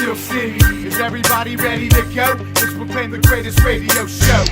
Steel City. Is everybody ready to go? It's proclaim the greatest radio show.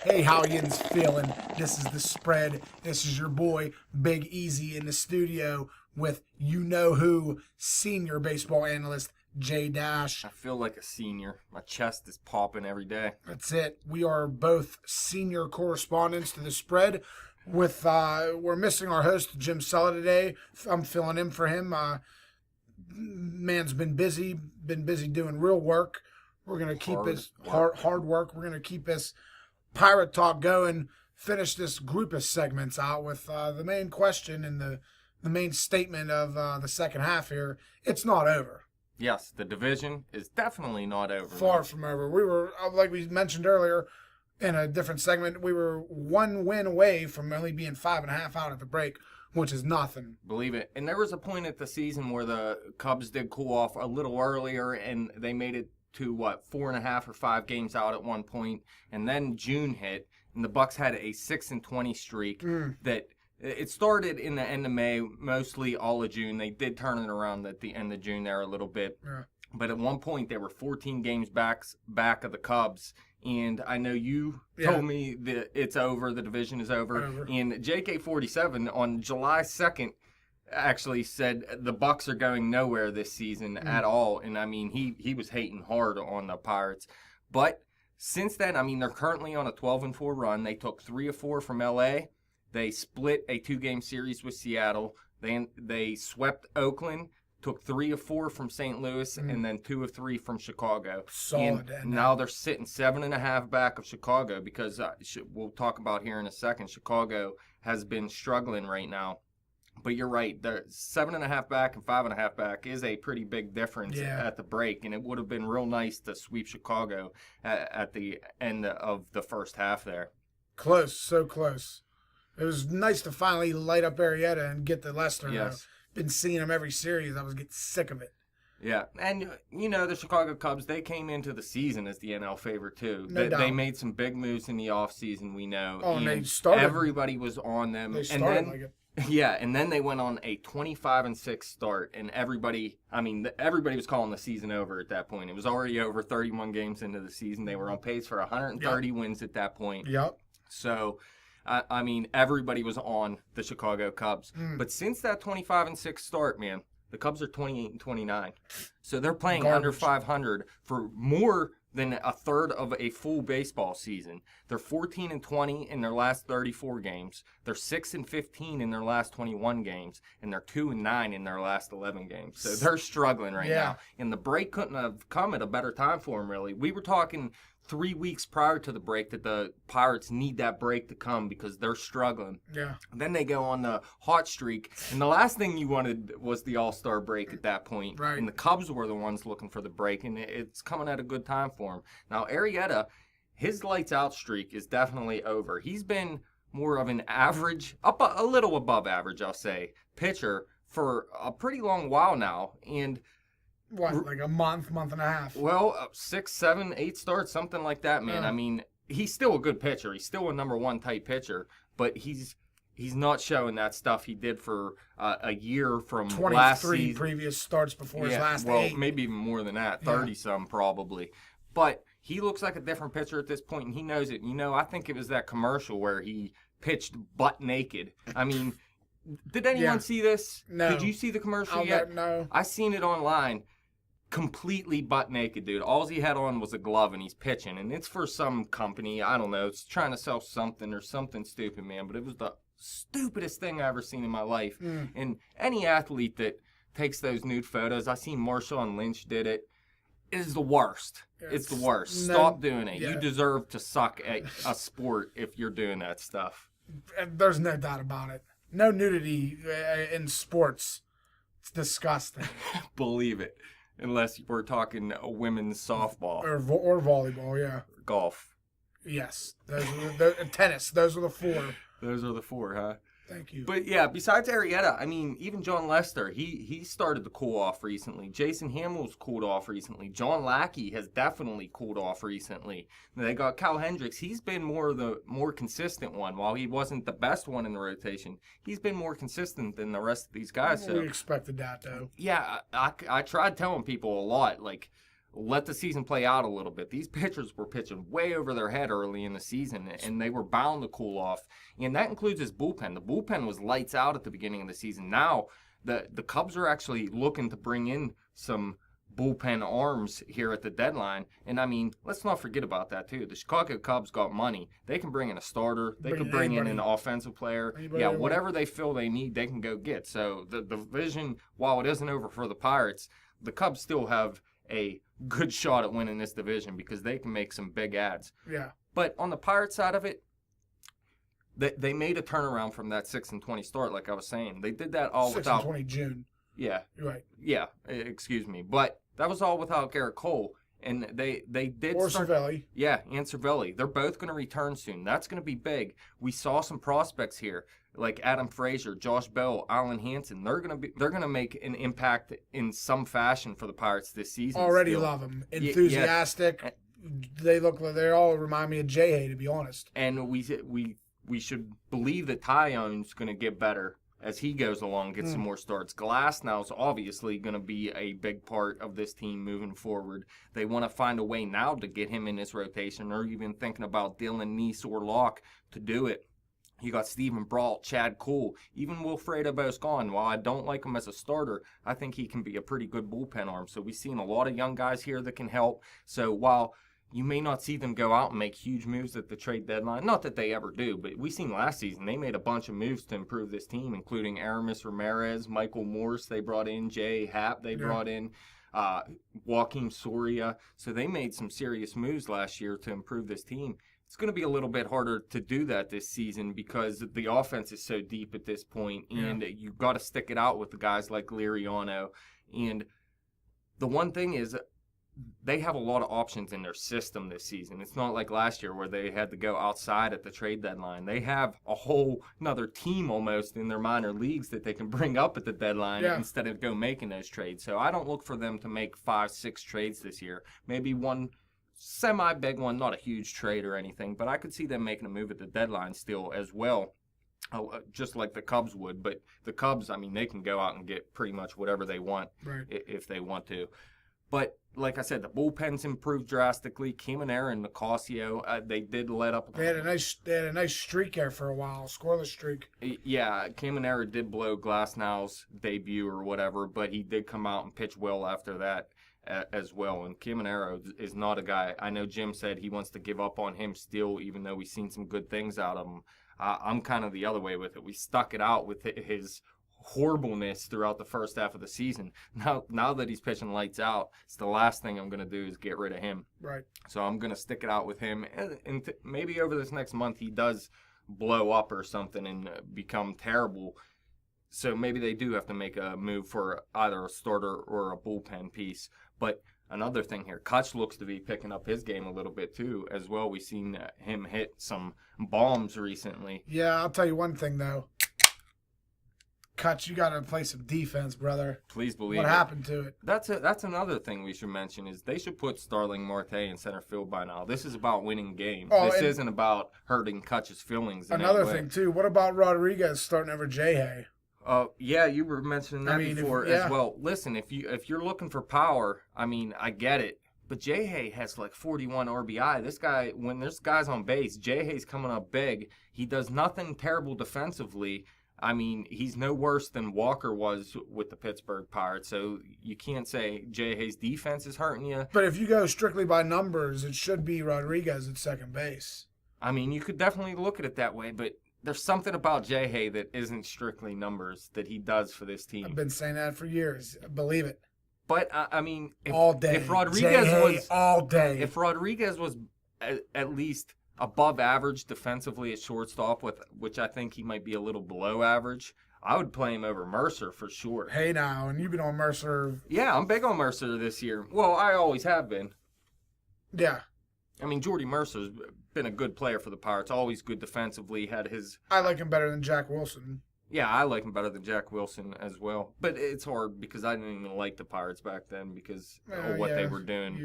Hey, how yins feeling? This is The Spread. This is your boy, Big Easy, in the studio with you-know-who, senior baseball analyst, Jay Dash. I feel like a senior. My chest is popping every day. That's it. We are both senior correspondents to The Spread. We're missing our host, Jim Sella, today. I'm filling in for him. Man's been busy doing real work. We're going to keep his hard work. We're going to keep his Pirate Talk going, finish this group of segments out with the main question and the main statement of the second half here. It's not over. Yes, the division is definitely not over. Far from over. We were, like we mentioned earlier in a different segment, we were one win away from only being 5.5 out at the break, which is nothing. Believe it. And there was a point at the season where the Cubs did cool off a little earlier, and they made it to 4.5 or 5 games out at one point, and then June hit, and the Bucks had a 6-20 streak that it started in the end of May, mostly all of June. They did turn it around at the end of June there a little bit, but at one point they were 14 games back of the Cubs, and I know you told me that it's over, the division is over. And JK47 on July 2nd actually said the Bucks are going nowhere this season at all, and I mean he was hating hard on the Pirates. But since then, I mean, they're currently on a 12-4 run. They took 3 of 4 from LA. They split a 2-game series with Seattle. They swept Oakland, took 3 of 4 from St. Louis, and then 2 of 3 from Chicago. Solid. And now they're sitting 7.5 back of Chicago because we'll talk about here in a second. Chicago has been struggling right now. But you're right, the 7.5 back and 5.5 back is a pretty big difference at the break, and it would have been real nice to sweep Chicago at the end of the first half there. Close, so close. It was nice to finally light up Arrieta and get the Lester. Yes. Been seeing him every series. I was getting sick of it. Yeah, and the Chicago Cubs, they came into the season as the NL favorite too. No doubt. They made some big moves in the offseason, we know. Oh, and they started. Everybody was on them. They started like it. Yeah, and then they went on a 25-6 start, and everybody was calling the season over at that point. It was already over 31 games into the season. They were on pace for 130 wins at that point. Yep. So, everybody was on the Chicago Cubs. But since that 25-6 start, man, the Cubs are 28-29. So they're playing under 500 for more than a third of a full baseball season. They're 14-20 in their last 34 games. They're 6-15 in their last 21 games, and they're 2-9 in their last 11 games. So they're struggling right now. And the break couldn't have come at a better time for them, really. We were talking 3 weeks prior to the break that the Pirates need that break to come because they're struggling. Yeah. Then they go on the hot streak, and the last thing you wanted was the All-Star break at that point. Right. And the Cubs were the ones looking for the break, and it's coming at a good time for him. Now, Arrieta, his lights-out streak is definitely over. He's been more of an average, a little above average, I'll say, pitcher for a pretty long while now, and what, like a month and a half? Well, 6, 7, 8 starts, something like that, man. I mean, he's still a good pitcher. He's still a number 1 type pitcher, but he's not showing that stuff he did for a year from last season. 23 previous starts before his last 8. Well, maybe even more than that, 30-some probably. But he looks like a different pitcher at this point, and he knows it. I think it was that commercial where he pitched butt naked. I mean, did anyone see this? No. Did you see the commercial yet? No. I seen it online. Completely butt naked, dude. All he had on was a glove, and he's pitching. And it's for some company. I don't know. It's trying to sell something or something stupid, man. But it was the stupidest thing I ever seen in my life. And any athlete that takes those nude photos, I seen Marshawn Lynch did it. It is the worst. It's the worst. Stop doing it. You deserve to suck at a sport if you're doing that stuff. There's no doubt about it. No nudity in sports. It's disgusting. Believe it. Unless we're talking a women's softball. Or volleyball, yeah. Golf. Yes. Tennis. Those are the 4. Those are the 4, huh? Thank you. But yeah, besides Arrieta, I mean, even John Lester, he started to cool off recently. Jason Hamill's cooled off recently. John Lackey has definitely cooled off recently. They got Cal Hendricks. He's been more consistent one. While he wasn't the best one in the rotation, he's been more consistent than the rest of these guys. We expected that, though. Yeah, I tried telling people a lot, like, let the season play out a little bit. These pitchers were pitching way over their head early in the season, and they were bound to cool off. And that includes his bullpen. The bullpen was lights out at the beginning of the season. Now, the Cubs are actually looking to bring in some bullpen arms here at the deadline. And, I mean, let's not forget about that, too. The Chicago Cubs got money. They can bring in a starter. They can bring in an offensive player. Yeah, whatever they feel they need, they can go get. So the division, while it isn't over for the Pirates, the Cubs still have a good shot at winning this division because they can make some big ads. Yeah. But on the Pirates side of it, they made a turnaround from that 6-20 start, like I was saying. They did that all without 6-20 June. Yeah. You're right. Yeah, excuse me. But that was all without Garrett Cole. And they did Or start, Cervelli. Yeah, and Cervelli. They're both going to return soon. That's going to be big. We saw some prospects here, like Adam Frazier, Josh Bell, Alan Hansen. They're gonna make an impact in some fashion for the Pirates this season. Already still. love them. Enthusiastic. Yeah. They look like they all remind me of Jay, to be honest. And we should believe that Tyone's going to get better as he goes along, get some more starts. Glasnow's obviously going to be a big part of this team moving forward. They want to find a way now to get him in this rotation, or even thinking about Dylan Neese or Locke to do it. You got Stephen Brault, Chad Kuhl, even Wilfredo Boscan. While I don't like him as a starter, I think he can be a pretty good bullpen arm. So we've seen a lot of young guys here that can help. So while you may not see them go out and make huge moves at the trade deadline. Not that they ever do, but we seen last season they made a bunch of moves to improve this team, including Aramis Ramirez, Michael Morse they brought in, Jay Happ they brought in, Joaquim Soria. So they made some serious moves last year to improve this team. It's going to be a little bit harder to do that this season because the offense is so deep at this point, and you've got to stick it out with the guys like Liriano. And the one thing is, they have a lot of options in their system this season. It's not like last year where they had to go outside at the trade deadline. They have a whole another team almost in their minor leagues that they can bring up at the deadline instead of go making those trades. So I don't look for them to make 5-6 trades this year. Maybe one semi-big one, not a huge trade or anything, but I could see them making a move at the deadline still as well. Just like the Cubs would. But the Cubs, I mean, they can go out and get pretty much whatever they want if they want to. But like I said, the bullpen's improved drastically. Caminera and Nicasio, they did let up. They had a nice streak there for a while, scoreless streak. Yeah, Caminera did blow Glasnow's debut or whatever, but he did come out and pitch well after that as well. And Caminera is not a guy. I know Jim said he wants to give up on him still, even though we've seen some good things out of him. I'm kind of the other way with it. We stuck it out with his horribleness throughout the first half of the season. Now that he's pitching lights out, it's the last thing I'm going to do is get rid of him. Right. So I'm going to stick it out with him, and maybe over this next month he does blow up or something and become terrible. So maybe they do have to make a move for either a starter or a bullpen piece. But another thing here, Kutch looks to be picking up his game a little bit too as well. We've seen him hit some bombs recently. Yeah, I'll tell you one thing though. Kutch, you got to play some defense, brother. Please believe what happened to it. That's another thing we should mention is they should put Starling Marte in center field by now. This is about winning games. This isn't about hurting Kutch's feelings. Another thing too. What about Rodriguez starting over Jay? Yeah, you were mentioning that before as well. Listen, if you're looking for power, I mean, I get it. But Jay has like 41 RBI. This guy, when there's guys on base, Jay's coming up big. He does nothing terrible defensively. I mean, he's no worse than Walker was with the Pittsburgh Pirates, so you can't say Jay's defense is hurting you. But if you go strictly by numbers, it should be Rodriguez at second base. I mean, you could definitely look at it that way, but there's something about Jay that isn't strictly numbers that he does for this team. I've been saying that for years. Believe it. But, I mean, all day. If Rodriguez all day. If Rodriguez was at least above average defensively at shortstop, which I think he might be a little below average, I would play him over Mercer for sure. Hey now, and you've been on Mercer. Yeah, I'm big on Mercer this year. Well, I always have been. Yeah. I mean, Jordy Mercer's been a good player for the Pirates, always good defensively, had his... I like him better than Jack Wilson. Yeah, I like him better than Jack Wilson as well. But it's hard because I didn't even like the Pirates back then because of what they were doing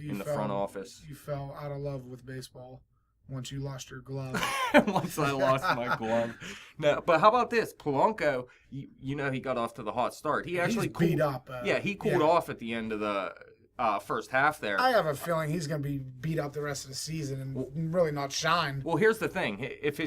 in the front office. You fell out of love with baseball once you lost your glove. Once I lost my glove. No, but how about this? Polanco, you know he got off to the hot start. He actually beat up. He cooled off at the end of the first half there. I have a feeling he's going to be beat up the rest of the season and really not shine. Well, here's the thing. If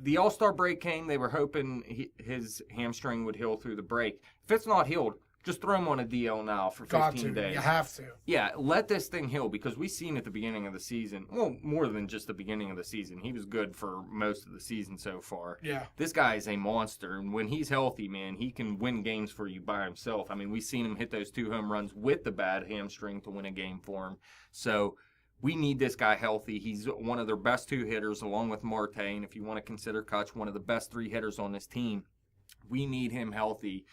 the All-Star break came, they were hoping his hamstring would heal through the break. If it's not healed, just throw him on a DL now for 15 days. You have to. Yeah, let this thing heal because we've seen at the beginning of the season, well, more than just the beginning of the season. He was good for most of the season so far. Yeah. This guy is a monster, and when he's healthy, man, he can win games for you by himself. I mean, we've seen him hit those 2 home runs with the bad hamstring to win a game for him. So we need this guy healthy. He's one of their best 2 hitters along with Marte, and if you want to consider Kutch one of the best 3 hitters on this team, we need him healthy.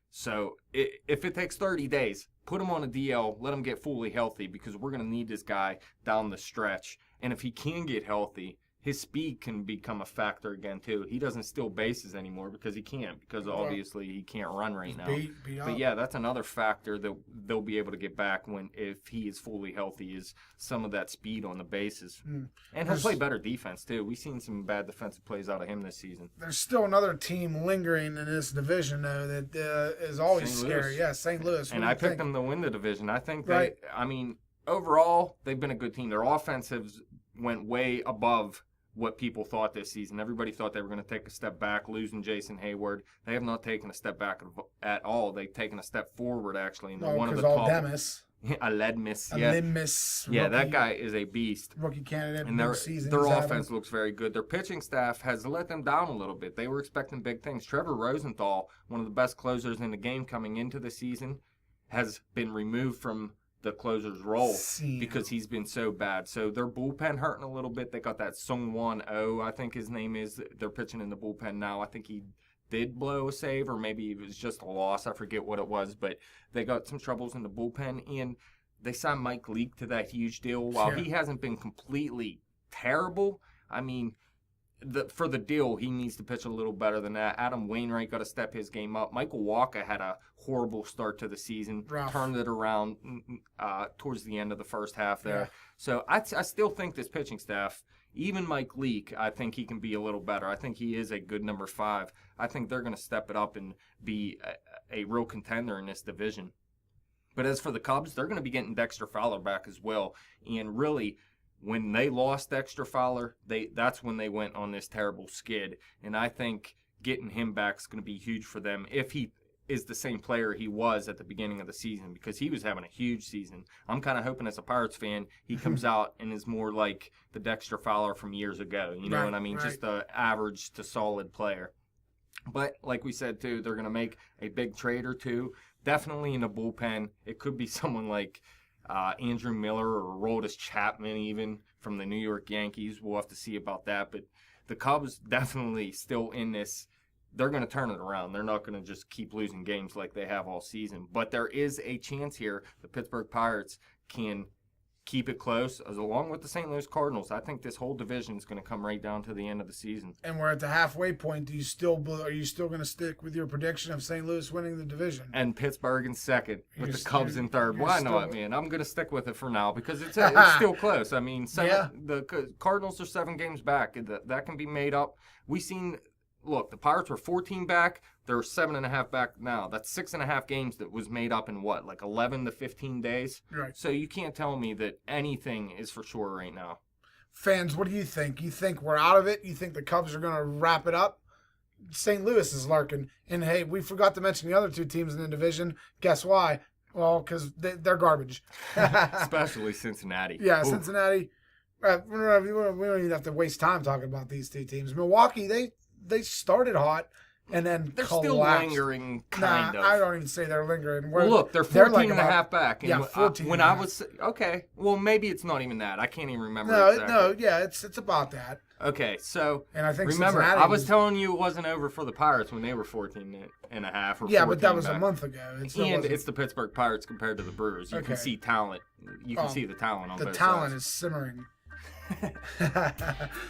So if it takes 30 days, put him on a DL, let him get fully healthy because we're going to need this guy down the stretch. And if he can get healthy, his speed can become a factor again, too. He doesn't steal bases anymore because he can't, because obviously he can't run right now. Beat but yeah, that's another factor that they'll be able to get back if he is fully healthy, is some of that speed on the bases. And he'll play better defense, too. We've seen some bad defensive plays out of him this season. There's still another team lingering in this division, though, that is always St. scary. Louis. Yeah, St. Louis. And I picked them to win the division. I think Right. overall, they've been a good team. Their offense went way above what people thought this season. Everybody thought they were going to take a step back, losing Jason Hayward. They have not taken a step back at all. They've taken a step forward, actually. And one of the top. Aledmus, yeah. Yeah, that guy is a beast. Rookie candidate. And their offense looks very good. Their pitching staff has let them down a little bit. They were expecting big things. Trevor Rosenthal, one of the best closers in the game coming into the season, has been removed from the closer's role because he's been so bad. So their bullpen hurting a little bit. They got that Sung-Won Oh, I think his name is. They're pitching in the bullpen now. I think he did blow a save, or maybe it was just a loss. I forget what it was, but they got some troubles in the bullpen, and they signed Mike Leake to that huge deal. While he hasn't been completely terrible, I mean, for the deal, he needs to pitch a little better than that. Adam Wainwright got to step his game up. Michael Wacha had a horrible start to the season, turned it around towards the end of the first half there. Yeah. So I still think this pitching staff, even Mike Leake, I think he can be a little better. I think he is a good number 5. I think they're going to step it up and be a real contender in this division. But as for the Cubs, they're going to be getting Dexter Fowler back as well. And really, when they lost Dexter Fowler, that's when they went on this terrible skid. And I think getting him back is going to be huge for them if he is the same player he was at the beginning of the season, because he was having a huge season. I'm kind of hoping as a Pirates fan he comes out and is more like the Dexter Fowler from years ago. You know what I mean? Right. Just an average to solid player. But like we said, too, they're going to make a big trade or two. Definitely in the bullpen. It could be someone like Andrew Miller or Aroldis Chapman even from the New York Yankees. We'll have to see about that. But the Cubs definitely still in this. They're going to turn it around. They're not going to just keep losing games like they have all season. But there is a chance here the Pittsburgh Pirates can keep it close, as along with the St. Louis Cardinals. I think this whole division is going to come right down to the end of the season. And we're at the halfway point. Are you still going to stick with your prediction of St. Louis winning the division? And Pittsburgh in second, with the Cubs in third. Why not, man? I'm going to stick with it for now because it's still close. I mean, the Cardinals are 7 games back. That can be made up. We've seen. Look, the Pirates were 14 back. They're 7.5 back now. That's 6.5 games that was made up in what, like 11 to 15 days? Right. So you can't tell me that anything is for sure right now. Fans, what do you think? You think we're out of it? You think the Cubs are going to wrap it up? St. Louis is lurking. And, hey, we forgot to mention the other 2 teams in the division. Guess why? Well, because they're garbage. Especially Cincinnati. Yeah, ooh. Cincinnati. We don't even have to waste time talking about these 2 teams. Milwaukee, they started hot and then they're collapsed. Still lingering, kind of. I don't even say they're lingering. Well, look, they're 14 like and a half back. And 14 when I was, okay, well, maybe it's not even that. I can't even remember exactly. No, yeah, it's about that. Okay, so And I think remember, Cincinnati I was telling you it wasn't over for the Pirates when they were 14.5 or yeah, but that 14 was a back. month ago. It still And wasn't- it's the Pittsburgh Pirates compared to the Brewers. You Okay. can see talent. You can see the talent on the both talent sides. is simmering.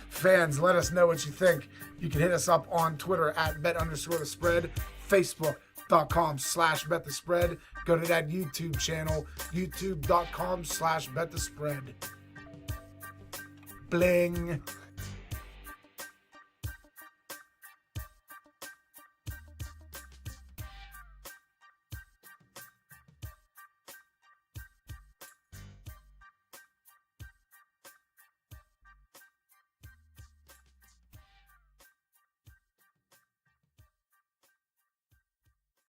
Fans, let us know what you think. You can hit us up on Twitter at bet_the_spread, Facebook.com/betthespread. Go to that YouTube channel, YouTube.com/betthespread. Bling.